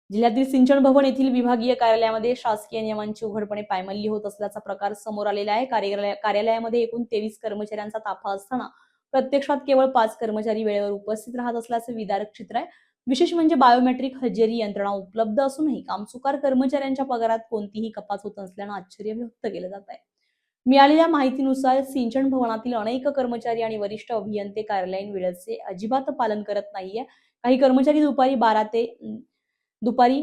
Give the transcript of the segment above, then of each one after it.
जिल्ह्यातील सिंचन भवन येथील विभागीय कार्यालयामध्ये शासकीय नियमांची उघडपणे पायमल्ली होत असल्याचा प्रकार समोर आलेला आहे। कार्यालयामध्ये एकूण 23 कर्मचाऱ्यांचा ताफा असताना प्रत्यक्षात केवळ 5 कर्मचारी वेळेवर उपस्थित राहत असल्याचे विदारक चित्र आहे। विशेष म्हणजे बायोमेट्रिक हजेरी यंत्रणा उपलब्ध असूनही कामचुकार कर्मचाऱ्यांच्या पगारात कोणतीही कपात होत नसल्याने आश्चर्य व्यक्त केले जात आहे। मिळालेल्या माहितीनुसार सिंचन भवनातील अनेक कर्मचारी आणि वरिष्ठ अभियंते कार्यालयीन वेळेचे अजिबात पालन करत नाहीये। काही कर्मचारी दुपारी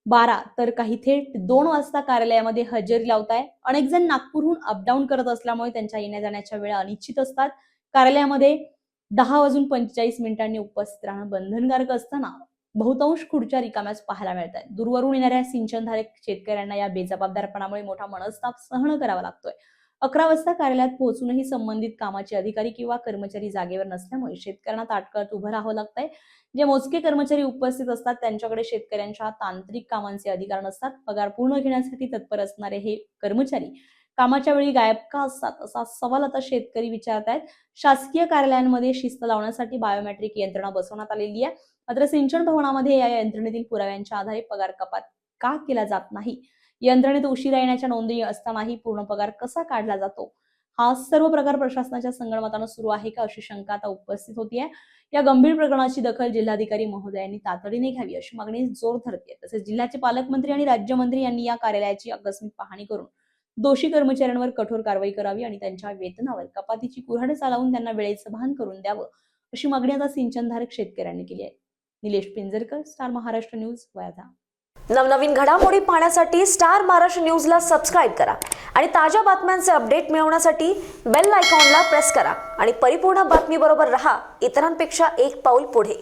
12 तर काही थेट 2 वाजता कार्यालयामध्ये हजेरी लावताय। अनेक जण नागपूरहून अपडाऊन करत असल्यामुळे त्यांच्या येण्या जाण्याच्या वेळा अनिश्चित असतात। कार्यालयामध्ये 10:45 उपस्थित राहणं बंधनकारक असताना बहुतांश खुर्च्या रिकाम्याच पाहायला मिळत आहेत। दूरवरून येणाऱ्या सिंचनधारक शेतकऱ्यांना या बेजबाबदारपणामुळे मोठा मनस्ताप सहन करावा लागतोय। 11 वाजता कार्यालयात पोहोचूनही संबंधित कामाचे अधिकारी किंवा कर्मचारी जागेवर नसल्यामुळे शेतकऱ्यांना ताटकळत उभं राहावं लागतंय। जे मोजके कर्मचारी उपस्थित असतात त्यांच्याकडे शेतकऱ्यांच्या तांत्रिक कामांचे अधिकार नसतात। पगार पूर्ण घेण्यासाठी तत्पर असणारे हे कर्मचारी कामाच्या वेळी गायब का असतात असा सवाल आता शेतकरी विचारतायत। शासकीय कार्यालयांमध्ये शिस्त लावण्यासाठी बायोमेट्रिक यंत्रणा बसवण्यात आलेली आहे, मात्र सिंचन भवनामध्ये या यंत्रणेतील पुराव्यांच्या आधारे पगार कपात का केला जात नाही? यंत्रणेत उशिरा येण्याच्या नोंदी असतानाही पूर्ण पगार कसा काढला जातो? हा सर्व प्रकार प्रशासनाच्या संगणमताने सुरू आहे का अशी शंका आता उपस्थित होतीये। या गंभीर प्रकरणाची दखल जिल्हाधिकारी महोदयांनी तातडीने घ्यावी अशी मागणी जोर धरते। तसेच जिल्ह्याचे पालकमंत्री आणि राज्यमंत्री यांनी या कार्यालयाची आकस्मिक पाहणी करून दोषी कर्मचाऱ्यांवर कठोर कारवाई करावी आणि त्यांच्या वेतनावर कपातीची कुऱ्हाड चालवून त्यांना वेळेचं भान करून द्यावं अशी मागणी आता सिंचनधारक शेतकऱ्यांनी केली आहे। Nilesh Pinjarkar, star Maharashtra news, Wardha. नवनवीन घडामोडी पाहण्यासाठी स्टार महाराष्ट्र न्यूजला सबस्क्राईब करा आणि ताज्या बातम्यांचे अपडेट मिळवण्यासाठी बेल आयकॉनला प्रेस करा आणि परिपूर्ण बातमी बरोबर रहा, इतरांपेक्षा एक पाऊल पुढे।